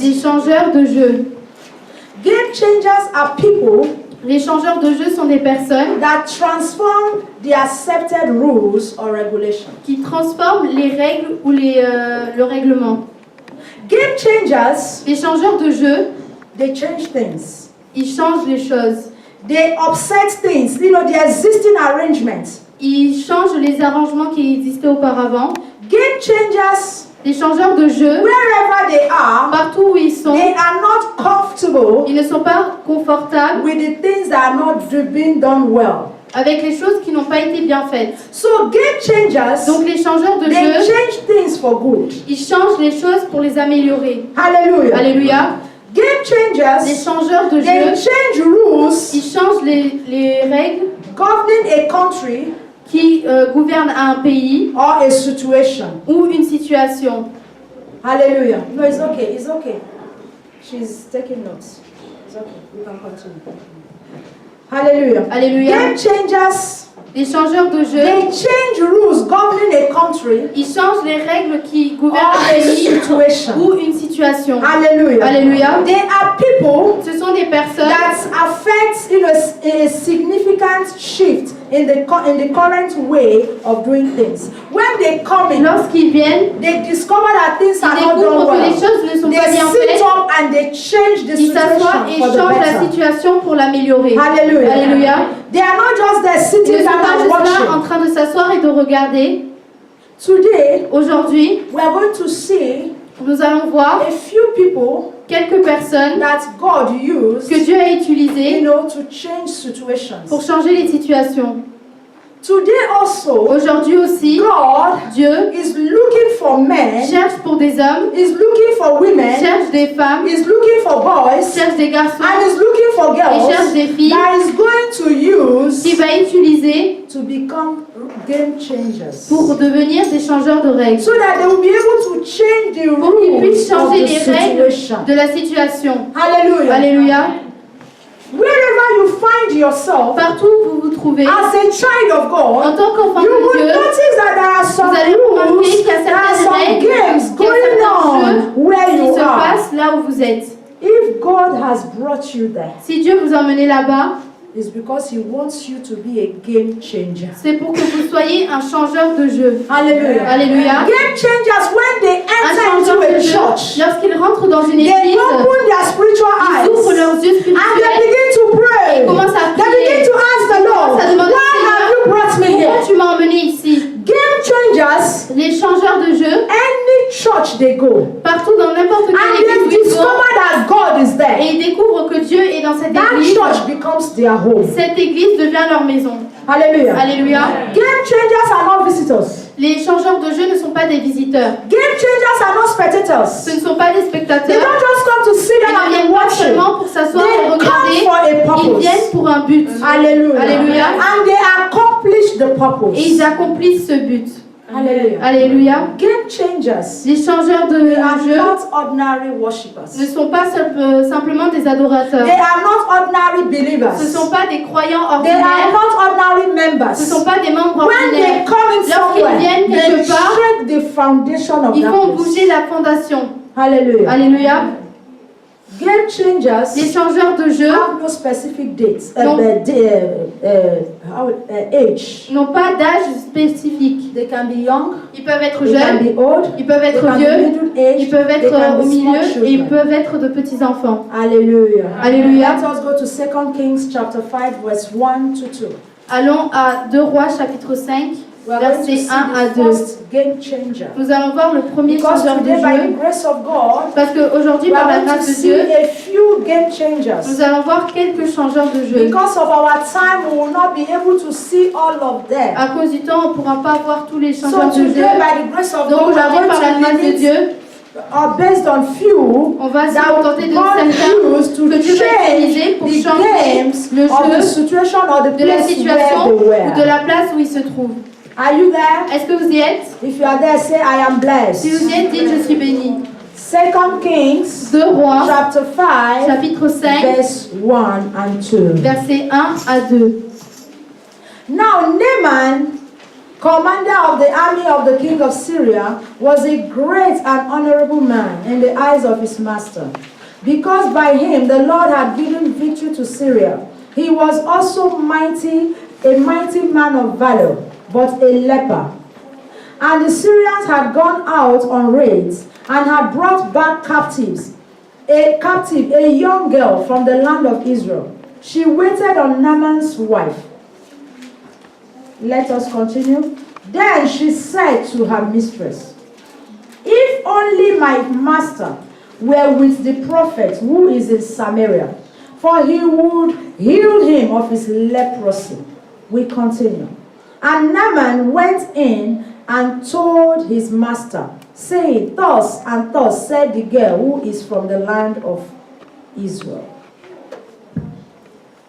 Les changeurs de jeu. Game changers are people Les changeurs de jeu sont des personnes that transform the accepted rules or regulations. qui transforment les règles ou le règlement. Game changers, Les changeurs de jeu, they change things. ils changent les choses. They upset things, the existing arrangements. Ils changent les arrangements qui existaient auparavant. Game changers, Les changeurs de jeu, wherever they are, partout où ils sont, they are not comfortable ils ne sont pas confortables with the things that are not being done well. avec les choses qui n'ont pas été bien faites. So game changers, Donc les changeurs de they jeu, change things for good. ils changent les choses pour les améliorer. Hallelujah. Alléluia. Game Les changers, changeurs de they jeu, change rules ils changent les règles governing a country qui gouvernent un pays or a situation. ou une situation. Hallelujah. No, it's okay. It's okay. She's taking notes. It's okay. We can continue. Hallelujah. Alléluia. Game changers, Les changeurs de jeu, they change rules governing a country ils changent les règles qui or gouvernent un a pays situation. ou une situation. Hallelujah. Alléluia. They are people Ce sont des personnes that affect a significant shift in the current way of doing things. When they come in, lorsqu'ils viennent, they discover that things ils are not done découvrent que les well. choses ne sont pas They bien sit faites. up and they change the Ils s'assoient situation et for the changent la better. situation pour l'améliorer. Hallelujah. Alléluia. They are not just there Ils ne sitting sont down pas and juste là en watching. train de s'asseoir et de regarder. Today, Aujourd'hui, we are going to see nous allons voir a few people quelques personnes that God used, que Dieu a utilisées to change situations. pour changer les situations. Today also, Aujourd'hui aussi, God Dieu is looking for men, cherche pour des hommes, is looking for women, cherche des femmes, is looking for boys, cherche des garçons, and is looking for il cherche girls des filles that is going to use qu'il va utiliser to become game changers. pour devenir des changeurs de règles. So that they will be able to change the Pour qu'ils rules puissent of changer the les règles situation. de la situation. Hallelujah. Alléluia. Wherever you find yourself Partout où vous vous trouvez, as a child of en God, tant qu'enfant you de will Dieu, notice that there are some vous allez remarquer rules, qu'il y a there are certaines some règles, games qu'il y a going certains jeux on where qui you se are. passent là où vous êtes. If God has brought you there, Si Dieu vous a emmené là-bas, it's because He wants you to be a game changer. c'est pour que vous soyez un changeur de jeu. Hallelujah. Alléluia. Game changers, when they Un enter changeur into de a jeu, church, lorsqu'ils rentrent dans une they église, open their spiritual ils eyes ouvrent leurs yeux and they spirituels. begin to pray. Ils commencent à They prier. begin to ask the Lord, commencent à demander why au Seigneur, have you brought me Pourquoi here? tu m'as emmené ici? Game changers, Les changeurs de jeu, any church they go, partout dans n'importe and quelle they église où ils discover vont, that God is et there, ils découvrent que Dieu est dans cette that église, church becomes their home. cette église devient leur maison. Hallelujah. Alléluia. Game changers are not visitors. Les changeurs de jeu ne sont pas des visiteurs. Game changers are not spectators. Ce ne sont pas des They spectateurs. don't just come to sit Ils down ne and viennent be pas watching. seulement pour s'asseoir et They come regarder. for a Ils purpose. viennent pour un but. Hallelujah. Alléluia. And they accomplish the Et purpose. ils accomplissent ce but. Hallelujah. Alléluia. Game changers Les changeurs de they are jeu not ordinary worshippers. ne sont pas simplement des adorateurs. They are not ordinary believers. Ce ne sont pas des croyants They are ordinaires. not ordinary Ce ne members. sont pas des membres When they ordinaires. come in Lorsqu'ils somewhere, viennent they quelque part, shake the foundation of Ils that font place. bouger la fondation. Hallelujah. Alléluia. Game Les changers changeurs de jeu have no specific dates, Non. age. n'ont pas d'âge spécifique. They can be young, Ils peuvent être they can jeunes, be old, ils peuvent they être can be vieux, middle age, ils peuvent they être can au be milieu small et ils children. peuvent être de petits-enfants. Hallelujah. Alléluia. Let us go to 2 Kings chapter 5 verse 1 to 2. Allons à 2 Rois chapitre 5, We are going to see versets 1 à the 2. first game changer. Nous allons voir le premier Because changeur de today, by jeu the grace of God, parce qu'aujourd'hui, we par are la going to grâce de see Dieu, a few game changers. nous allons voir quelques changeurs de jeu. Because of our time, we will not be able to see all of them. À cause du temps, on ne pourra pas voir tous les So changeurs de today, jeu. by the grace of Donc God, we are aujourd'hui, par la going grâce to de limit Dieu, based on few on va se that contenter de God certains used to que Dieu va utiliser change pour the changer games le of the jeu situation or the de la place situation where they ou de were. la place où il se trouve. Are you there? Est-ce que vous y êtes? If you are there, say I am Si vous blessed. y êtes, dites je suis béni. 2 Kings 2 Rois, chapter 5 chapitre 5, verse 1 and 2. versets 1 à 2. Now Naaman commander of the army of the king of Syria, was a great and honorable man in the eyes of his master, because by him the Lord had given victory to Syria. He was also a mighty man of valor, but a leper. And the Syrians had gone out on raids and had brought back a young girl from the land of Israel. She waited on Naaman's wife. Let us continue. Then she said to her mistress, "If only my master were with the prophet who is in Samaria, for he would heal him of his leprosy." We continue. And Naaman went in and told his master, saying, "Thus and thus said the girl who is from the land of Israel."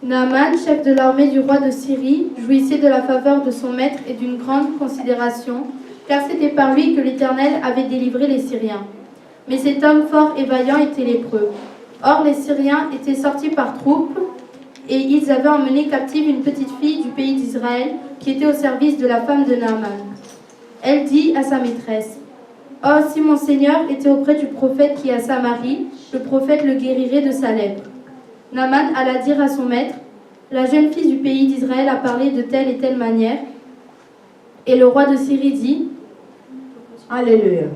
Naaman, chef de l'armée du roi de Syrie, jouissait de la faveur de son maître et d'une grande considération, car c'était par lui que l'Éternel avait délivré les Syriens. Mais cet homme fort et vaillant était lépreux. Or les Syriens étaient sortis par troupes, et ils avaient emmené captive une petite fille du pays d'Israël, qui était au service de la femme de Naaman. Elle dit à sa maîtresse, « Oh, si mon Seigneur était auprès du prophète qui est à Samarie, le prophète le guérirait de sa lèpre. » Naaman alla dire à son maître, « La jeune fille du pays d'Israël a parlé de telle et telle manière. » Et le roi de Syrie dit, Alléluia.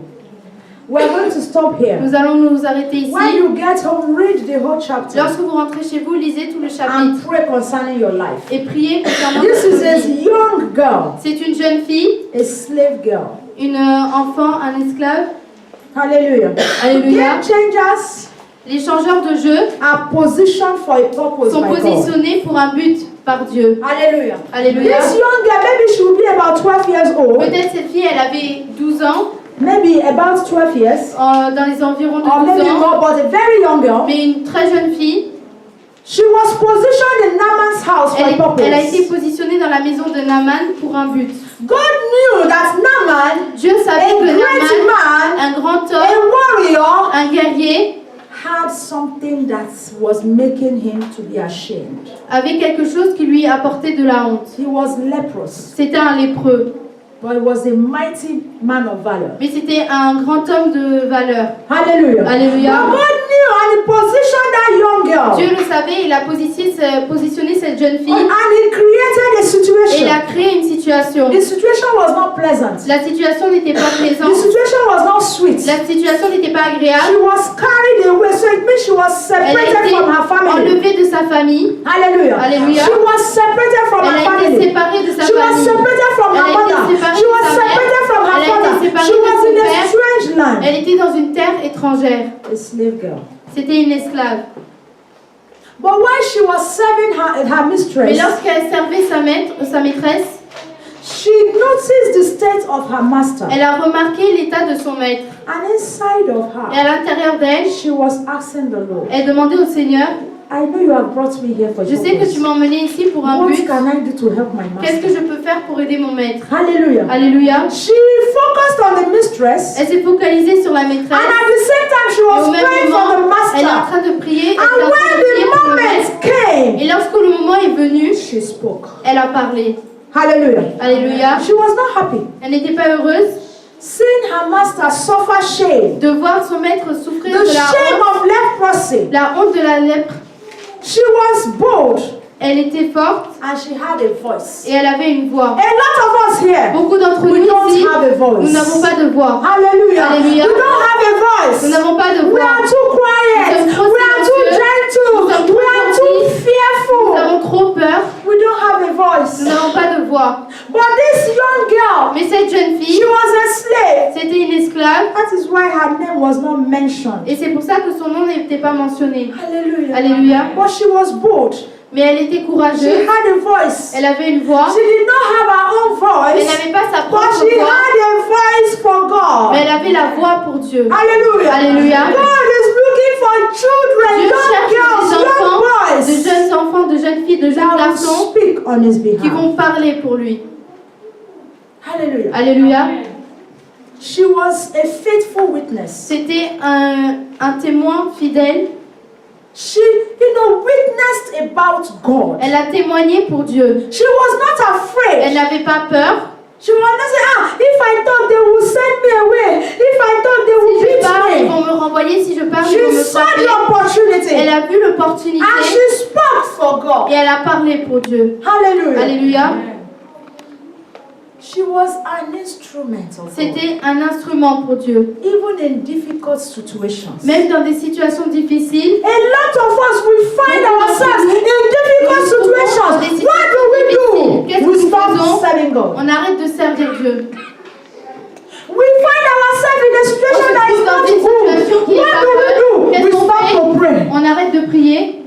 We're going to stop here. Nous allons nous arrêter ici. When you get home, read the whole chapter. Lorsque vous rentrez chez vous, lisez tout le And chapitre pray concerning your life. et priez concernant This is votre a vie. young girl, C'est une jeune fille, a slave girl. une enfant, un esclave. Hallelujah. Alléluia. Game changers Les changeurs de jeu are positioned for a purpose sont by God. positionnés pour un but par Dieu. Hallelujah. Alléluia. This young girl, maybe she will be about 12 years old. Peut-être cette fille, elle avait 12 ans, Maybe about 12 years. dans les environs de Or 12 maybe ans, more, but a very young girl. mais une très jeune fille. She was positioned in Naaman's house for a Elle a été purpose. positionnée dans la maison de Naaman pour un but. God knew that Naaman, Dieu savait a que great Naaman, man, un grand a homme, warrior, un guerrier, had something that was making him to be ashamed. avait quelque chose qui lui apportait de la honte. He was leprous, C'était un lépreux, but he was a mighty man of valor. mais c'était un grand homme de valeur. Hallelujah. Alléluia. But God knew and he positioned that young girl. Dieu le savait, il a positionné cette jeune fille And he created a et il situation. a créé une situation. The situation was not pleasant. La situation n'était pas The plaisante, situation was not sweet. la situation n'était pas She agréable. was carried away, so it means she was Elle a separated été from her family. enlevée de sa famille, Hallelujah. Alléluia. She was separated from elle her a été family. séparée de sa She was famille, separated from Elle her a été mother. séparée She de was sa mère. separated from her Elle a été father. séparée She de was son in a père. strange land. elle était dans une terre étrangère. A slave girl. C'était une esclave. But while she was serving her Mais mistress, lorsqu'elle servait sa maîtresse, she noticed the state of her master. elle a remarqué l'état de son maître. And inside of Et à her, l'intérieur d'elle, she was asking the Lord, elle demandait au Seigneur, I know you have brought me here for je sais que tu purpose. m'as emmené ici pour un What but. can I do to help my Qu'est-ce que master? je peux faire pour aider mon maître? Hallelujah. Alléluia. She focused on the mistress, Elle s'est focalisée sur la and maîtresse. at the same time she Et was au même praying for moment, the elle est en master. train de prier. Elle And est en train de prier when pour the le maître. moment came, Et lorsque le moment est venu, she spoke. elle a parlé. Hallelujah. Alléluia. She was not happy. Elle n'était pas heureuse Seeing her master suffer shame, de voir son maître souffrir the de shame of leprosy. la honte de la lèpre. She was bold Elle était forte and she had a voice. et elle avait une voix. A lot of us here, Beaucoup d'entre we nous don't ici, have a voice. nous n'avons pas de voix. Hallelujah. Alléluia. We don't have a Nous voice. n'avons pas de We voix. are too quiet. Nous sommes trop We are too silencieux. gentle. Nous sommes trop We are too gentils. Nous fearful. avons trop peur. We don't have a voice. Nous n'avons pas de voix. But this young girl, Mais cette jeune she fille, was a slave. c'était une esclave. That is why her name was not mentioned. Et c'est pour ça que son nom n'était pas mentionné. Hallelujah. Alléluia. But she was bold. Mais elle était She courageuse. had a voice. Elle avait une voix. She did not have her own Elle voice, n'avait pas sa but propre she voix. had a voice for God. Mais elle avait la voix pour Dieu. Hallelujah. Alléluia. God is looking for children, Dieu young cherche girls, des young enfants, de boys jeunes enfants, de jeunes filles, de jeunes that will garçons speak on his qui behalf. vont parler pour lui. Hallelujah. Alléluia. She was a faithful witness. C'était un témoin fidèle. She, witnessed about God. Elle a témoigné pour Dieu. She was not Elle afraid. n'avait pas peur. She will not say, if I thought they would send me away, if I thought they would Si je beat pars, ils me. vont me renvoyer. Si je pars, ils vont She me saw frapper. the opportunity Elle a vu l'opportunité and she spoke for God. et elle a parlé pour Dieu. Hallelujah. Alléluia. She was an instrument of God. C'était un instrument pour Dieu. Even in difficult situations. Même dans des situations difficiles, A lot of us will find ourselves in difficult situations. What do we do? Qu'est-ce que We nous stop faisons? serving God. on arrête de servir Dieu. We find ourselves in a situation that is not good. What do we do? We stop to pray. On arrête de prier.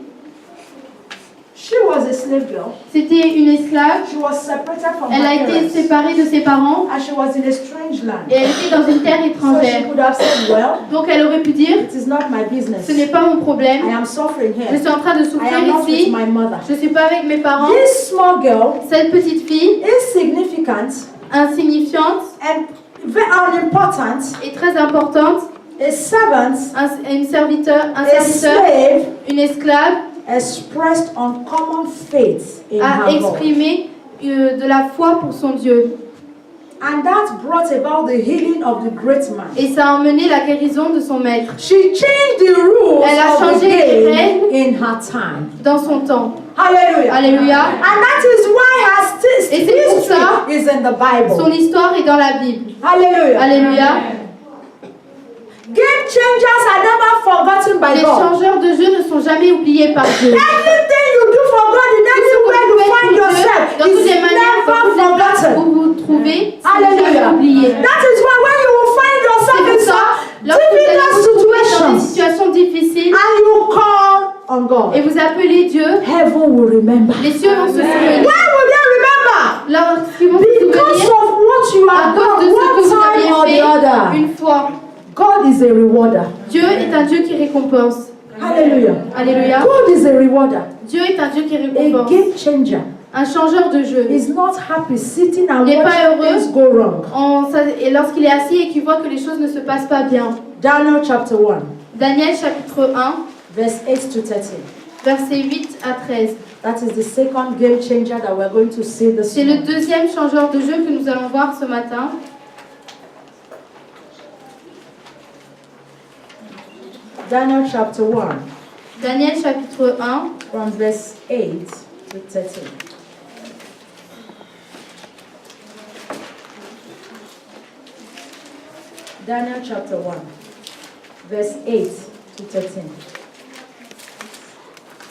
She was a slave girl. C'était une esclave. She was separated from Elle a her été parents. séparée de ses parents And she was in a strange land. et elle était dans une terre So she étrangère. could have said, well, Donc elle aurait pu dire, it is not my business. ce n'est pas mon I problème. am suffering Je here. suis en train de I souffrir am not with ici. my mother. Je ne suis pas avec mes parents. This small girl, Cette petite fille, insignificant insignifiante and very unimportant, et très importante, a servant, un serviteur, a slave, une esclave, expressed uncommon faith in a her God. exprimé de la foi pour son Dieu. And that brought about the healing of the great man. Et ça a emmené la guérison de son maître She changed the rules Elle a of the changé les game règles in her time. dans son temps. Hallelujah. Alléluia. And that is why her Et c'est pour history ça, is in the Bible. Son histoire est dans la Bible. Hallelujah. Alléluia. Game changers are never forgotten by Les God. changeurs de jeu ne sont jamais oubliés par Dieu. Anything you do for God in anywhere you find yourself Dans toutes is les manières, dans toutes never les places où forgotten. vous vous trouvez, c'est Hallelujah. jamais oublié. That is why when you will find C'est yourself pour in ça, some lorsque vous allez difficult vous trouver dans des situations situations difficiles and you call on God, et vous appelez Dieu, heaven will remember. les cieux vont se souvenir. Why will they remember? Lorsqu'ils vont se Because souvenir, of what you à have cause de done ce que one vous time or aviez the fait other. une fois. God is a rewarder. Dieu est un Dieu qui récompense. Hallelujah. Alléluia. God is a rewarder. Dieu est un Dieu qui A récompense. game changer Un changeur de jeu. is not happy sitting and Il n'est pas watching heureux. things go wrong. Et lorsqu'il est assis et qu'il voit que les choses ne se passent pas bien. Daniel chapter 1, Daniel chapitre 1, verse 8 to 13. versets 8 à 13. That is the second game changer that we're going to see this C'est le morning. deuxième changeur de jeu que nous allons voir ce matin. Daniel chapter 1, Daniel chapitre 1, from verse 8 to 13. Daniel chapter 1, verse 8 to 13.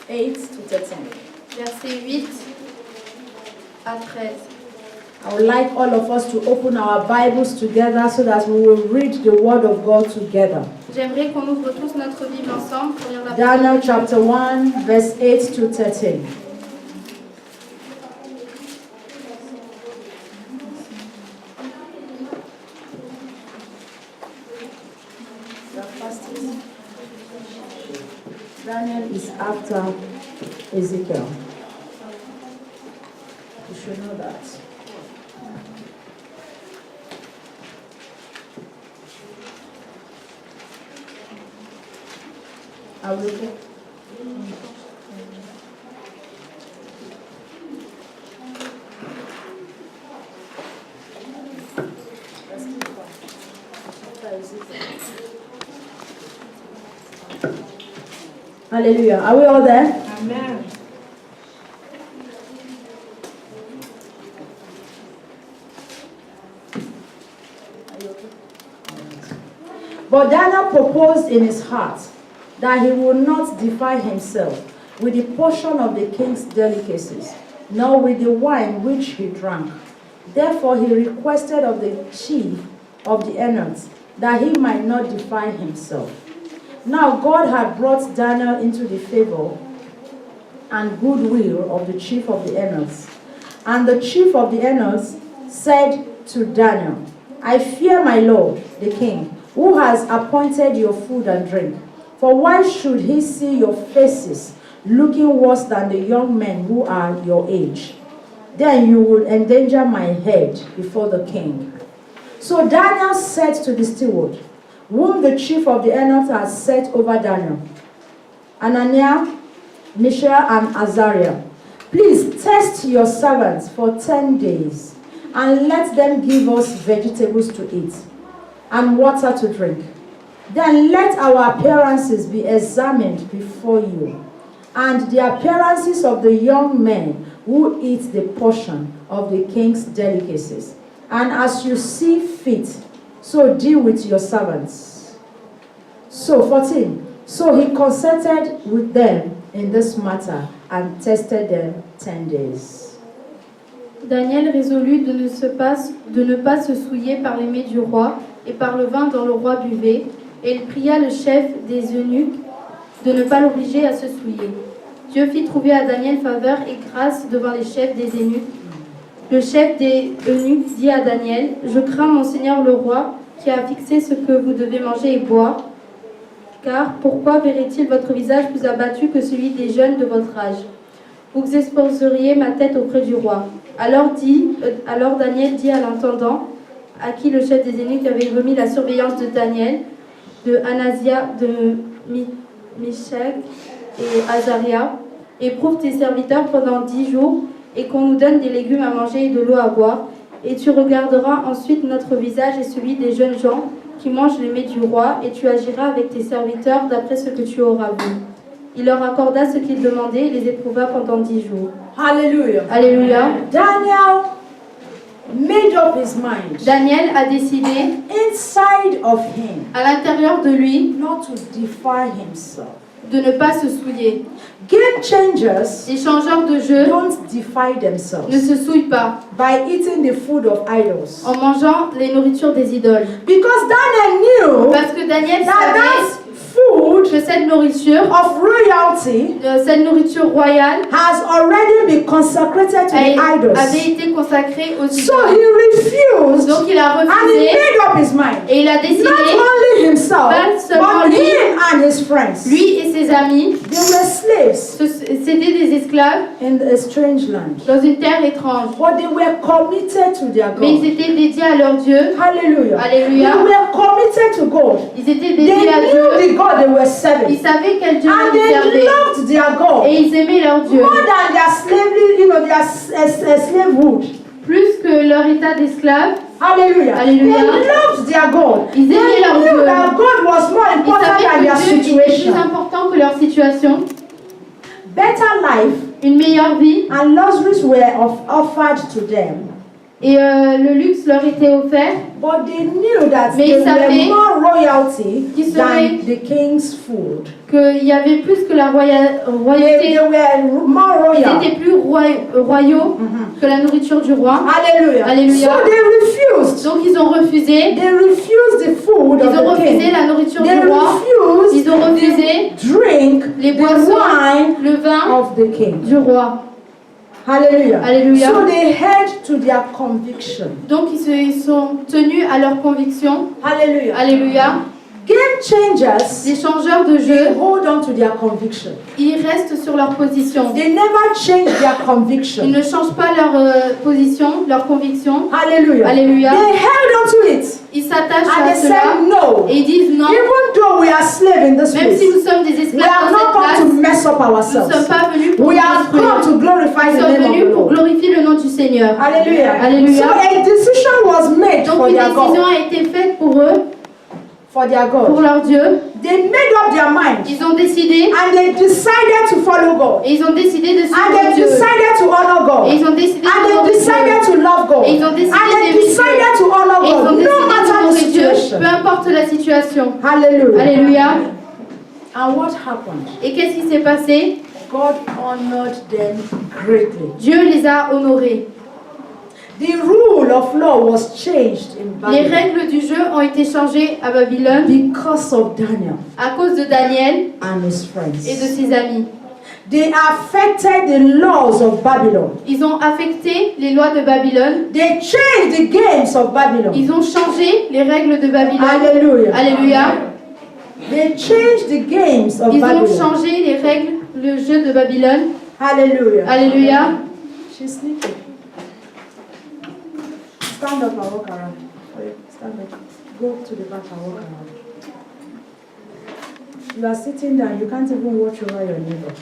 8 to 13. versets 8 à 13. I would like all of us to open our Bibles together so that we will read the Word of God together. J'aimerais qu'on ouvre tous notre Bible ensemble pour lire la Daniel parole. chapter 1, verse 8 to 13. Daniel is after Ezekiel. You should know that. I will go. Hallelujah. Are we all there? Amen. But Daniel proposed in his heart that he would not defile himself with the portion of the king's delicacies, nor with the wine which he drank. Therefore he requested of the chief of the eunuchs that he might not defile himself. Now God had brought Daniel into the favor and goodwill of the chief of the eunuchs. And the chief of the eunuchs said to Daniel, I fear my lord, the king, who has appointed your food and drink. For why should he see your faces looking worse than the young men who are your age? Then you would endanger my head before the king. So Daniel said to the steward, whom the chief of the eunuchs had set over Daniel, Ananiah, Mishael, and Azariah, please test your servants for 10 days, and let them give us vegetables to eat and water to drink. Then let our appearances be examined before you, and the appearances of the young men who eat the portion of the king's delicacies. And as you see fit, so deal with your servants. So 14. So he consulted with them in this matter and tested them 10 days. Daniel résolut de ne pas se souiller par les mets du roi et par le vin dont le roi buvait, et il pria le chef des eunuques de ne pas l'obliger à se souiller. Dieu fit trouver à Daniel faveur et grâce devant les chefs des eunuques. Le chef des eunuques dit à Daniel, « Je crains mon seigneur le roi, qui a fixé ce que vous devez manger et boire, car pourquoi verrait-il votre visage plus abattu que celui des jeunes de votre âge? Vous exposeriez ma tête auprès du roi. » Alors Daniel dit à l'intendant, à qui le chef des eunuques avait remis la surveillance de Daniel, de Anasia, de Meshach et Azaria, « Éprouve tes serviteurs pendant 10 jours, et qu'on nous donne des légumes à manger et de l'eau à boire, et tu regarderas ensuite notre visage et celui des jeunes gens qui mangent les mets du roi, et tu agiras avec tes serviteurs d'après ce que tu auras vu. » Il leur accorda ce qu'ils demandaient et les éprouva pendant 10 jours. Hallelujah. Alléluia. Daniel made up his mind Daniel a décidé, inside of him, à l'intérieur de lui, not to defile himself. de ne pas se souiller. Game changers Les changeurs de jeu don't defile ne themselves se souillent pas by eating the food of idols. en mangeant les nourritures des idoles. Because Daniel knew Parce que Daniel that savait that food que cette nourriture, of royalty cette nourriture royale, has already been consecrated to the idols. avait été consacrée aux So idoles. he refused Donc il a and he refusé made up his mind. et il a décidé, Not only himself, pas seulement but lui, him and his friends. lui et ses amis, They were slaves c'étaient des esclaves in a strange land. dans une terre étrange. But they were committed to their Mais ils God. étaient dédiés à leur Dieu. Hallelujah. Alléluia. They were committed to God. Ils étaient They dédiés à Dieu. knew the God they were Ils serving. savaient quel Dieu And ils they servaient. loved their God. Et ils aimaient leur Dieu. More than their slavery, their slavehood. Plus que leur état d'esclave. Hallelujah. Alléluia. They loved their God. Ils They aimaient leur knew Dieu. that God was more Ils important than savaient their que Dieu était situation. plus important que leur situation. Better life Une meilleure vie. and luxuries were offered to them. Et le luxe leur était offert. But they knew that Mais there ils savaient were more royalty qu'ils than seraient- the king's food. Qu'il y avait plus que la They royauté. were more Ils royal. étaient plus royaux que la nourriture du roi. Hallelujah. Alléluia. So they refused. Donc ils ont refusé. They refused the food Ils of ont the refusé king. la nourriture They du roi. refused Ils ont refusé the drink, les the boissons, wine le vin of the king. du roi. Hallelujah. Alléluia. So they held to their conviction. Donc ils sont tenus à leur conviction. Hallelujah. Alléluia. Game changers, Les changeurs de they jeu, hold on to their conviction. ils restent sur leur position. They never change their Ils conviction. ne changent pas leur position, leur conviction. Hallelujah. Alléluia. They held on to it. Ils s'attachent And à they cela said no. et ils disent non. Even though we are slaves in this Même place, si nous sommes des we esclaves have dans not cette come place, to mess up nous ne ourselves. sommes pas venus pour We nous have come détruire. to glorify Nous the sommes name of venus the pour Lord. glorifier le nom du Seigneur. Hallelujah. Alléluia. So a decision was made Donc for une their décision God. a été faite pour eux, For their pour God. leur Dieu. They made up their mind Ils ont décidé and they decided to follow God. et ils ont décidé de And suivre they Dieu. decided to honor God. Et ils ont décidé And de they honorer decided Dieu. to love God. Et ils ont décidé And they d'aimer Dieu. decided to honor Et ils ont God, décidé no matter the d'honorer Dieu, situation. peu importe la situation. Hallelujah. Alléluia. And what happened? Et qu'est-ce qui s'est passé? God honored them greatly. Dieu les a honorés. The rule of law was changed in Les Babylon règles du jeu ont été changées à Babylone because of Daniel à cause de Daniel and his et friends. de ses amis. They affected the laws of Babylon. Ils ont affecté les lois de Babylone. They changed the games of Babylon. Ils ont changé les règles de Babylone. Hallelujah. Alléluia. They changed the games of Ils ont Babylon. changé les règles, le jeu de Babylone. Hallelujah. Alléluia. She's sleeping. Stand up and walk around. Stand up. Go to the back and walk around. You are sitting down. You can't even watch over your neighbor.